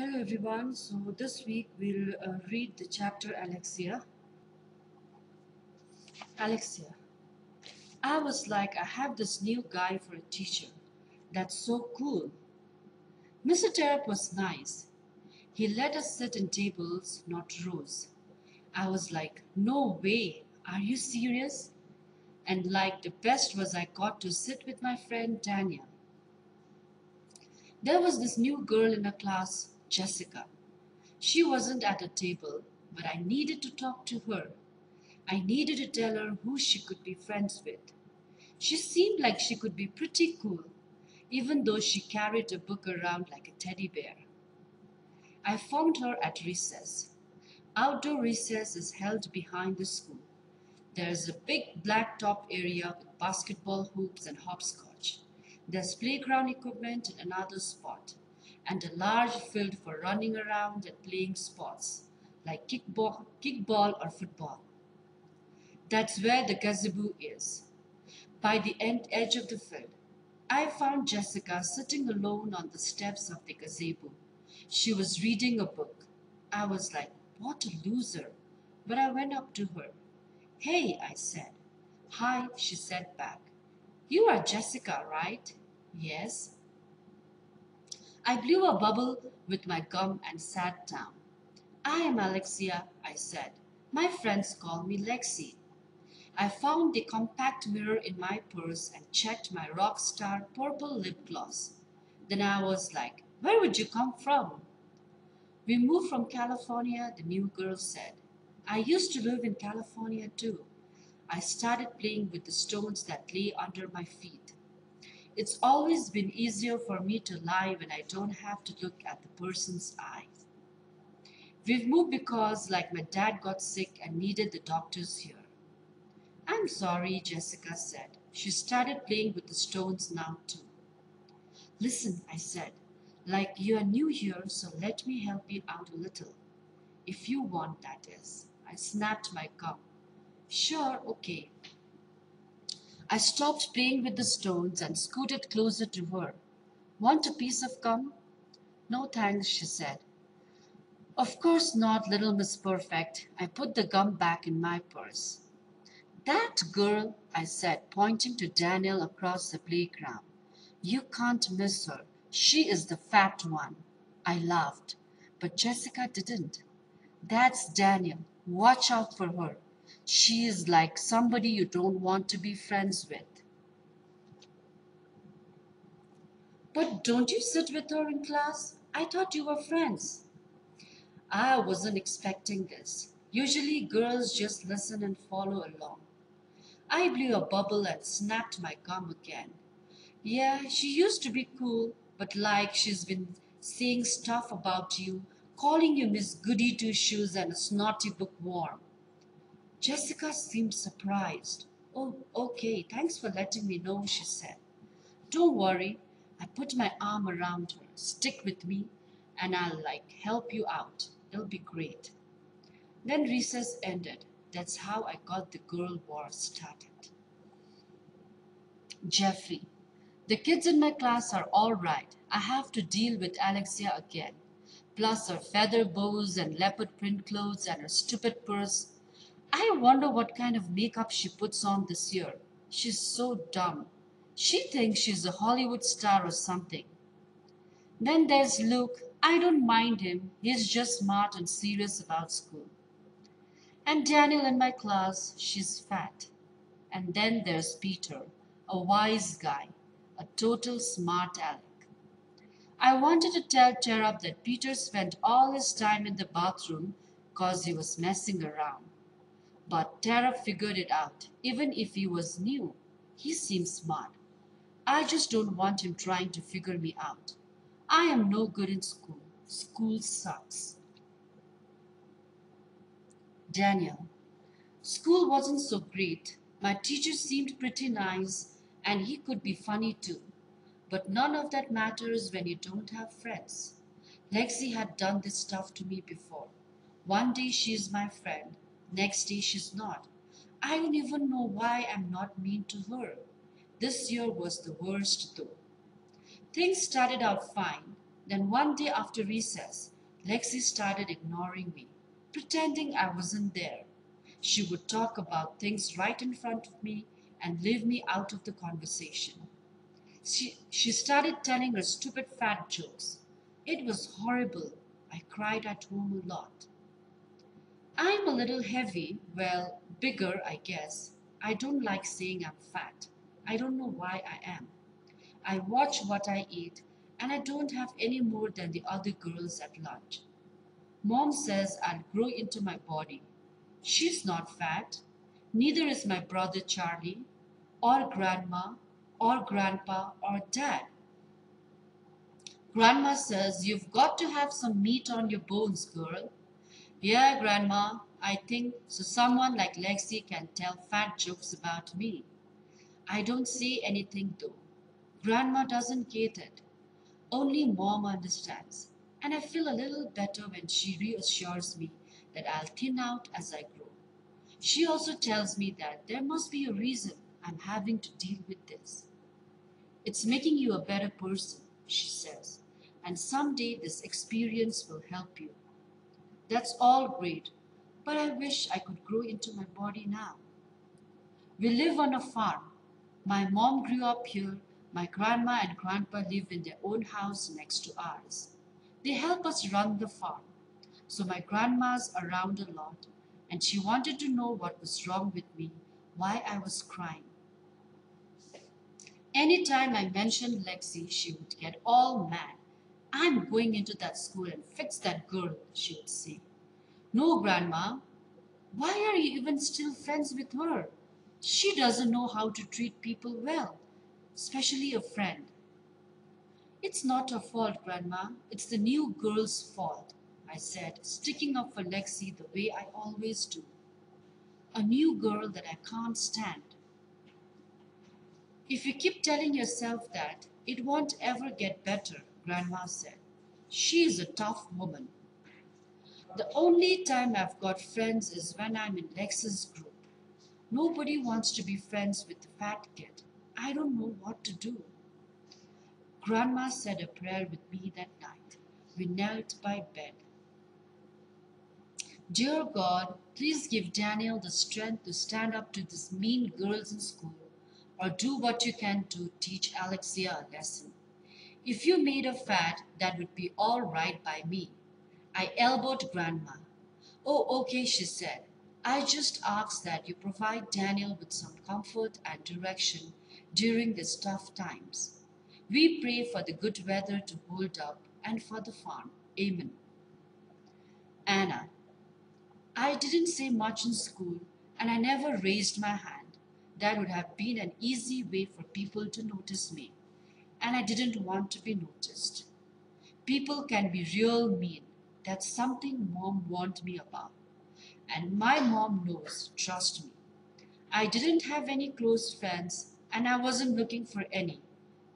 Hello everyone. So this week we'll read the chapter Alexia. Alexia. I was like, I have this new guy for a teacher. That's so cool. Mr. Terupt was nice. He let us sit in tables, not rows. I was like, no way. Are you serious? And like the best was I got to sit with my friend Daniel. There was this new girl in our class, Jessica. She wasn't at a table, but I needed to talk to her. I needed to tell her who she could be friends with. She seemed like she could be pretty cool, even though she carried a book around like a teddy bear. I found her at recess. Outdoor recess is held behind the school. There's a big blacktop area with basketball hoops and hopscotch. There's playground equipment in another spot, and a large field for running around and playing sports like kickball or football. That's where the gazebo is, by the edge of the field. I found Jessica sitting alone on the steps of the gazebo. She was reading a book. I was like, what a loser. But I went up to her. Hey, I said. Hi, she said back. You are Jessica, right? Yes. I blew a bubble with my gum and sat down. I am Alexia, I said. My friends call me Lexi. I found the compact mirror in my purse and checked my rock star purple lip gloss. Then I was like, where would you come from? We moved from California, the new girl said. I used to live in California too. I started playing with the stones that lay under my feet. It's always been easier for me to lie when I don't have to look at the person's eyes. We've moved because, like, my dad got sick and needed the doctors here. I'm sorry, Jessica said. She started playing with the stones now, too. Listen, I said, like you are new here, so let me help you out a little. If you want, that is. I snapped my gum. Sure, okay. I stopped playing with the stones and scooted closer to her. Want a piece of gum? No thanks, she said. Of course not, little Miss Perfect. I put the gum back in my purse. That girl, I said, pointing to Daniel across the playground. You can't miss her. She is the fat one. I laughed, but Jessica didn't. That's Daniel. Watch out for her. She is like somebody you don't want to be friends with. But don't you sit with her in class? I thought you were friends. I wasn't expecting this. Usually girls just listen and follow along. I blew a bubble and snapped my gum again. Yeah, she used to be cool, but like she's been saying stuff about you, calling you Miss Goody Two Shoes and a snotty bookworm. Jessica seemed surprised. Oh, okay, thanks for letting me know, she said. Don't worry, I put my arm around her. Stick with me, and I'll help you out. It'll be great. Then recess ended. That's how I got the girl war started. Jeffrey. The kids in my class are all right. I have to deal with Alexia again. Plus her feather bows and leopard print clothes and her stupid purse. I wonder what kind of makeup she puts on this year. She's so dumb. She thinks she's a Hollywood star or something. Then there's Luke. I don't mind him. He's just smart and serious about school. And Daniel in my class, she's fat. And then there's Peter, a wise guy, a total smart aleck. I wanted to tell Terupt that Peter spent all his time in the bathroom cause he was messing around. But Terupt figured it out, even if he was new. He seems smart. I just don't want him trying to figure me out. I am no good in school. School sucks. Daniel. School wasn't so great. My teacher seemed pretty nice, and he could be funny too. But none of that matters when you don't have friends. Lexi had done this stuff to me before. One day she's my friend, next day she's not. I don't even know why I'm not mean to her. This year was the worst though. Things started out fine. Then one day after recess, Lexi started ignoring me, pretending I wasn't there. She would talk about things right in front of me and leave me out of the conversation. She started telling her stupid fat jokes. It was horrible. I cried at home a lot. I'm a little heavy, well, bigger, I guess. I don't like saying I'm fat. I don't know why I am. I watch what I eat, and I don't have any more than the other girls at lunch. Mom says I'll grow into my body. She's not fat. Neither is my brother Charlie, or grandma, or grandpa, or dad. Grandma says you've got to have some meat on your bones, girl. Yeah, Grandma, I think so. Someone like Lexi can tell fat jokes about me. I don't say anything though. Grandma doesn't get it. Only Mom understands. And I feel a little better when she reassures me that I'll thin out as I grow. She also tells me that there must be a reason I'm having to deal with this. It's making you a better person, she says, and someday this experience will help you. That's all great, but I wish I could grow into my body now. We live on a farm. My mom grew up here. My grandma and grandpa live in their own house next to ours. They help us run the farm. So my grandma's around a lot, and she wanted to know what was wrong with me, why I was crying. Anytime I mentioned Lexi, she would get all mad. I'm going into that school and fix that girl, she would say. No, Grandma, why are you even still friends with her? She doesn't know how to treat people well, especially a friend. It's not her fault, Grandma. It's the new girl's fault, I said, sticking up for Lexi the way I always do. A new girl that I can't stand. If you keep telling yourself that, it won't ever get better, Grandma said. She is a tough woman. The only time I've got friends is when I'm in Lexi's group. Nobody wants to be friends with the fat kid. I don't know what to do. Grandma said a prayer with me that night. We knelt by bed. Dear God, please give Daniel the strength to stand up to these mean girls in school, or do what you can to teach Alexia a lesson. If you made her fat, that would be all right by me. I elbowed Grandma. Oh, okay, she said. I just ask that you provide Daniel with some comfort and direction during these tough times. We pray for the good weather to hold up and for the farm. Amen. Anna. I didn't say much in school and I never raised my hand. That would have been an easy way for people to notice me. And I didn't want to be noticed. People can be real mean. That's something Mom warned me about. And my mom knows, trust me. I didn't have any close friends and I wasn't looking for any.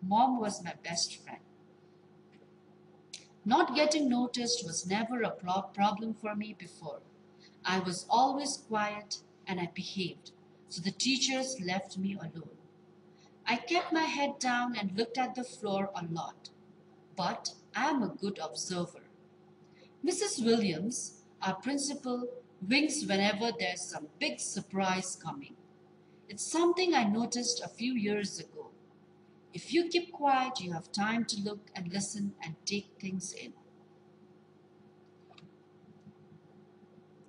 Mom was my best friend. Not getting noticed was never a problem for me before. I was always quiet and I behaved, so the teachers left me alone. I kept my head down and looked at the floor a lot, but I am a good observer. Mrs. Williams, our principal, winks whenever there's some big surprise coming. It's something I noticed a few years ago. If you keep quiet, you have time to look and listen and take things in.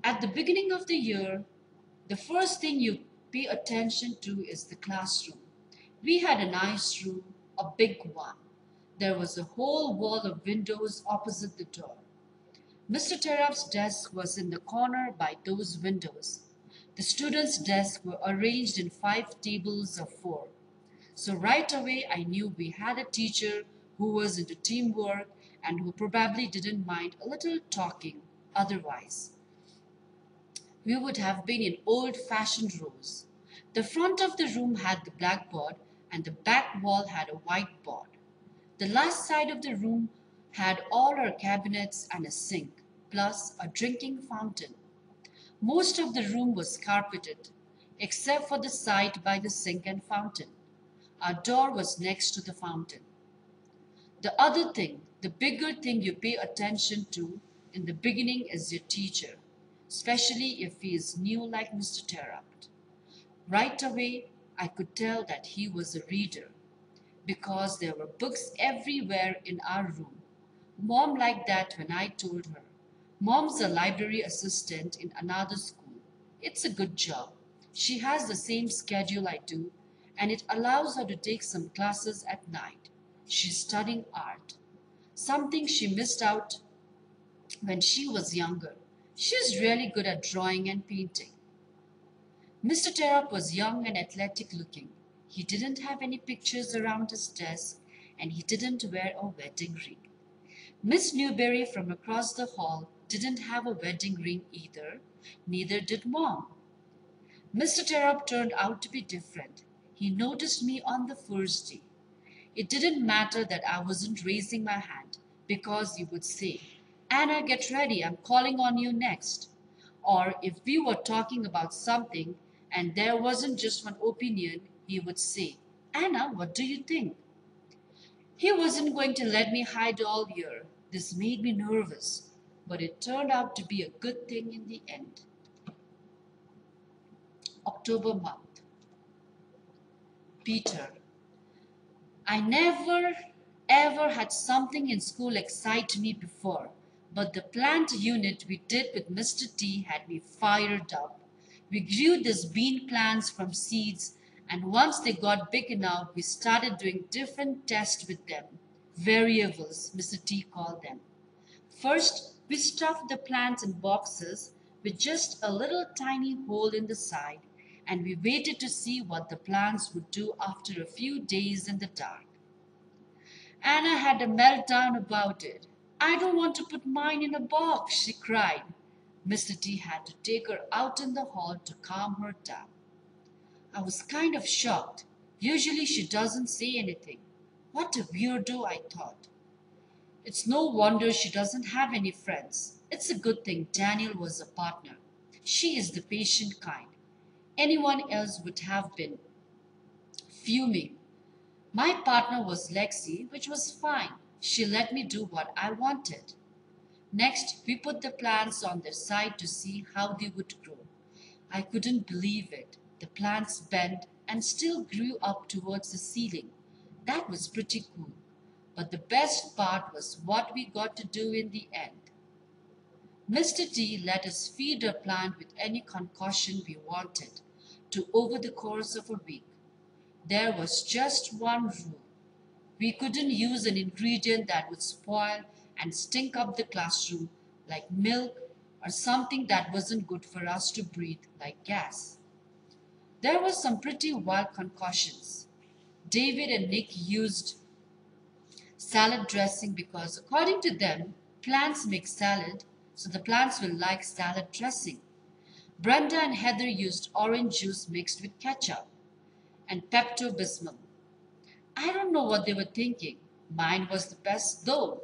At the beginning of the year, the first thing you pay attention to is the classroom. We had a nice room, a big one. There was a whole wall of windows opposite the door. Mr. Terupt's desk was in the corner by those windows. The students' desks were arranged in 5 tables of 4. So right away I knew we had a teacher who was into teamwork and who probably didn't mind a little talking otherwise. We would have been in old-fashioned rows. The front of the room had the blackboard and the back wall had a whiteboard. The last side of the room had all our cabinets and a sink, plus a drinking fountain. Most of the room was carpeted, except for the side by the sink and fountain. Our door was next to the fountain. The other thing, The bigger thing you pay attention to in the beginning is your teacher, especially if he is new like Mr. Terupt. Right away, I could tell that he was a reader because there were books everywhere in our room. Mom liked that when I told her. Mom's a library assistant in another school. It's a good job. She has the same schedule I do, and it allows her to take some classes at night. She's studying art, something she missed out when she was younger. She's really good at drawing and painting. Mr. Terup was young and athletic looking. He didn't have any pictures around his desk, and he didn't wear a wedding ring. Miss Newberry from across the hall didn't have a wedding ring either, neither did Mom. Mr. Terup turned out to be different. He noticed me on the first day. It didn't matter that I wasn't raising my hand, because he would say, "Anna, get ready, I'm calling on you next." Or if we were talking about something and there wasn't just one opinion, he would say, "Anna, what do you think?" He wasn't going to let me hide all year. This made me nervous, but it turned out to be a good thing in the end. October month. Peter. I never ever had something in school excite me before, but the plant unit we did with Mr. T had me fired up. We grew these bean plants from seeds, and once they got big enough, we started doing different tests with them. Variables, Mr. T called them. First, we stuffed the plants in boxes with just a little tiny hole in the side, and we waited to see what the plants would do after a few days in the dark. Anna had a meltdown about it. "I don't want to put mine in a box," she cried. Mr. T had to take her out in the hall to calm her down. I was kind of shocked. Usually she doesn't say anything. What a weirdo, I thought. It's no wonder she doesn't have any friends. It's a good thing Daniel was a partner. She is the patient kind. Anyone else would have been fuming. My partner was Lexi, which was fine. She let me do what I wanted. Next, we put the plants on their side to see how they would grow. I couldn't believe it. The plants bent and still grew up towards the ceiling. That was pretty cool. But the best part was what we got to do in the end. Mr. T let us feed a plant with any concoction we wanted to over the course of a week. There was just one rule. We couldn't use an ingredient that would spoil and stink up the classroom, like milk or something that wasn't good for us to breathe, like gas. There were some pretty wild concoctions. David and Nick used salad dressing because, according to them, plants make salad, so the plants will like salad dressing. Brenda and Heather used orange juice mixed with ketchup and Pepto-Bismol. I don't know what they were thinking. Mine was the best though.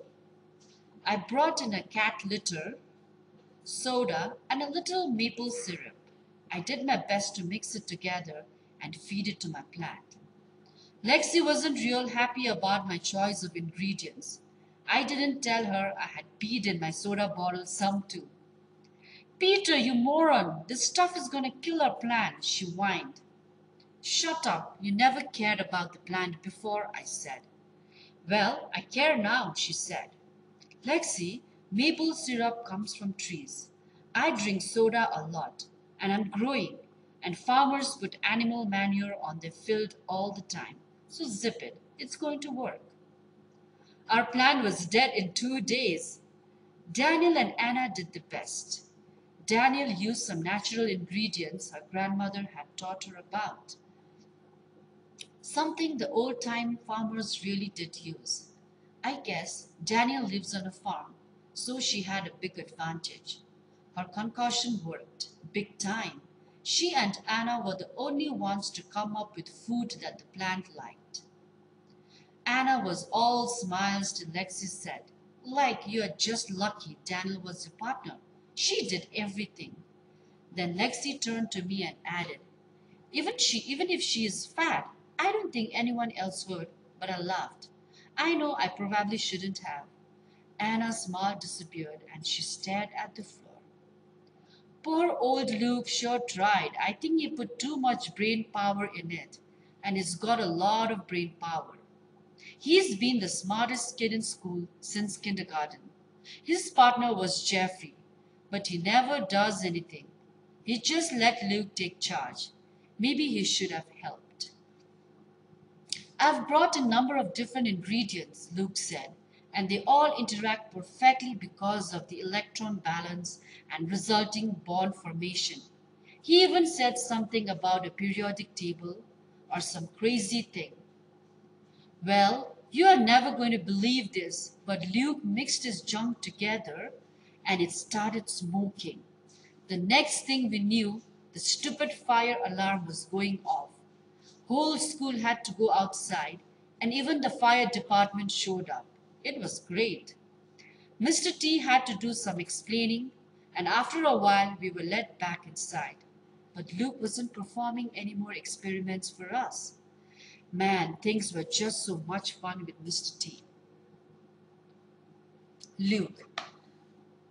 I brought in a cat litter, soda, and a little maple syrup. I did my best to mix it together and feed it to my plant. Lexi wasn't real happy about my choice of ingredients. I didn't tell her I had peed in my soda bottle some too. "Peter, you moron! This stuff is going to kill our plant," she whined. "Shut up! You never cared about the plant before," I said. "Well, I care now," she said. "Lexi, maple syrup comes from trees. I drink soda a lot, and I'm growing, and farmers put animal manure on their field all the time. So zip it. It's going to work." Our plant was dead in 2 days. Daniel and Anna did the best. Daniel used some natural ingredients her grandmother had taught her about, something the old-time farmers really did use. I guess Daniel lives on a farm, so she had a big advantage. Her concoction worked, big time. She and Anna were the only ones to come up with food that the plant liked. Anna was all smiles till Lexi said, "Like you are just lucky Daniel was your partner. She did everything." Then Lexi turned to me and added, even if she is fat, I don't think anyone else would," but I laughed. I know I probably shouldn't have. Anna's smile disappeared and she stared at the floor. Poor old Luke sure tried. I think he put too much brain power in it, and he's got a lot of brain power. He's been the smartest kid in school since kindergarten. His partner was Jeffrey, but he never does anything. He just let Luke take charge. Maybe he should have helped. I've brought a number of different ingredients, Luke said, and they all interact perfectly because of the electron balance and resulting bond formation. He even said something about a periodic table or some crazy thing. Well, you are never going to believe this, but Luke mixed his junk together and it started smoking. The next thing we knew, the stupid fire alarm was going off. Whole school had to go outside, and even the fire department showed up. It was great. Mr. T had to do some explaining, and after a while we were let back inside. But Luke wasn't performing any more experiments for us. Man, things were just so much fun with Mr. T. Luke.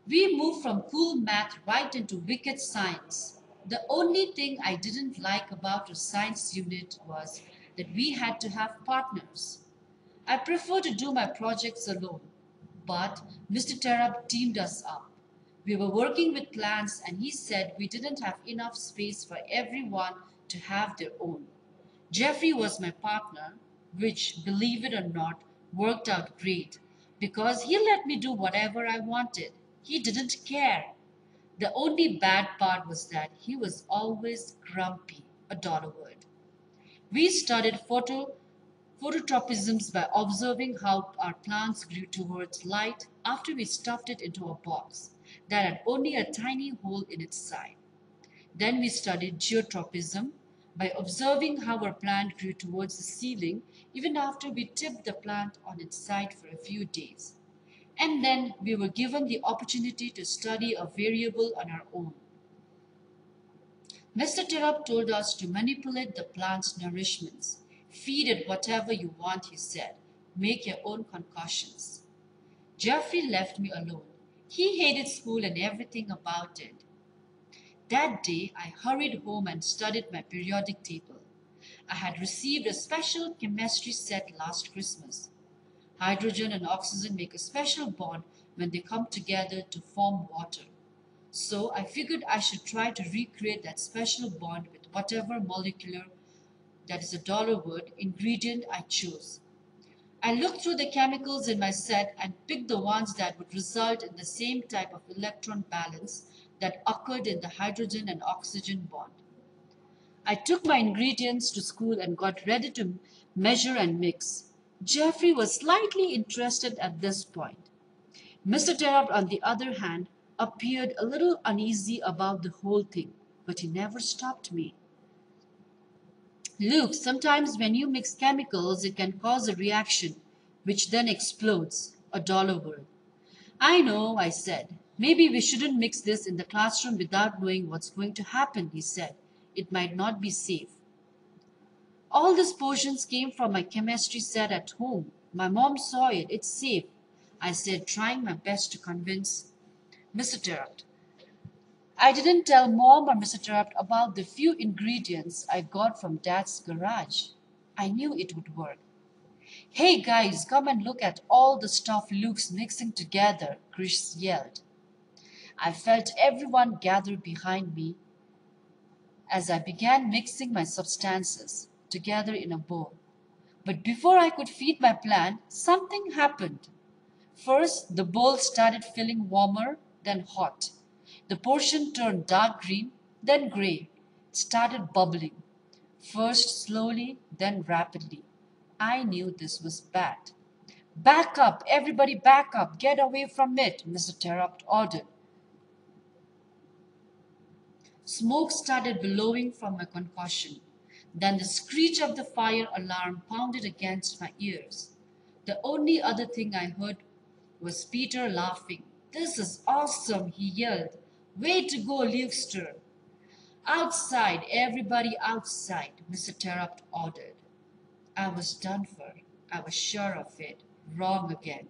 We moved from cool math right into wicked science. The only thing I didn't like about our science unit was that we had to have partners. I prefer to do my projects alone, but Mr. Terupt teamed us up. We were working with plants and he said we didn't have enough space for everyone to have their own. Jeffrey was my partner, which, believe it or not, worked out great because he let me do whatever I wanted. He didn't care. The only bad part was that he was always grumpy, a dollar word. We studied phototropisms by observing how our plants grew towards light after we stuffed it into a box that had only a tiny hole in its side. Then we studied geotropism by observing how our plant grew towards the ceiling even after we tipped the plant on its side for a few days. And then we were given the opportunity to study a variable on our own. Mr. Terupt told us to manipulate the plant's nourishments. Feed it whatever you want, he said. Make your own concoctions. Geoffrey left me alone. He hated school and everything about it. That day, I hurried home and studied my periodic table. I had received a special chemistry set last Christmas. Hydrogen and oxygen make a special bond when they come together to form water. So I figured I should try to recreate that special bond with whatever molecular, that is a dollar word, ingredient I chose. I looked through the chemicals in my set and picked the ones that would result in the same type of electron balance that occurred in the hydrogen and oxygen bond. I took my ingredients to school and got ready to measure and mix. Jeffrey was slightly interested at this point. Mr. Terupt, on the other hand, appeared a little uneasy about the whole thing, but he never stopped me. Luke, sometimes when you mix chemicals, it can cause a reaction, which then explodes, a dollar word. I know, I said. Maybe we shouldn't mix this in the classroom without knowing what's going to happen, he said. It might not be safe. All these potions came from my chemistry set at home. My mom saw it. It's safe, I said, trying my best to convince Mr. Terupt. I didn't tell Mom or Mr. Terupt about the few ingredients I got from Dad's garage. I knew it would work. Hey guys, come and look at all the stuff Luke's mixing together, Chris yelled. I felt everyone gather behind me as I began mixing my substances together in a bowl. But before I could feed my plant, something happened. First, the bowl started feeling warmer, then hot. The portion turned dark green, then gray. It started bubbling. First slowly, then rapidly. I knew this was bad. Back up, everybody back up, get away from it, Mr. Terupt ordered. Smoke started billowing from my concoction. Then the screech of the fire alarm pounded against my ears. The only other thing I heard was Peter laughing. This is awesome, he yelled. Way to go, Lukester. Outside, everybody outside, Mr. Terupt ordered. I was done for. I was sure of it. Wrong again.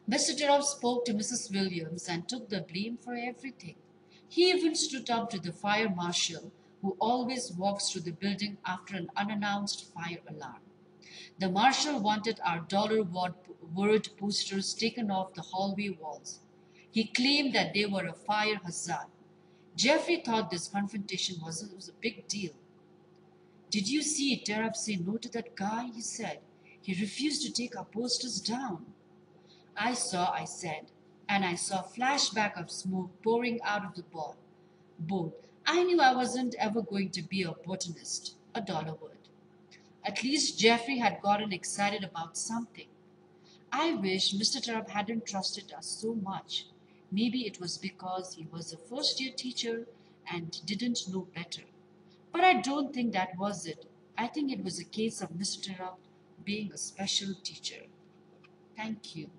Mr. Terupt spoke to Mrs. Williams and took the blame for everything. He even stood up to the fire marshal, who always walks through the building after an unannounced fire alarm. The marshal wanted our word posters taken off the hallway walls. He claimed that they were a fire hazard. Jeffrey thought this confrontation was a big deal. Did you see Terupt say no to that guy? He said. He refused to take our posters down. I saw, I said, and I saw a flashback of smoke pouring out of the boat. I knew I wasn't ever going to be a botanist, a dollar word. At least Jeffrey had gotten excited about something. I wish Mr. Terupt hadn't trusted us so much. Maybe it was because he was a first year teacher and didn't know better. But I don't think that was it. I think it was a case of Mr. Terupt being a special teacher. Thank you.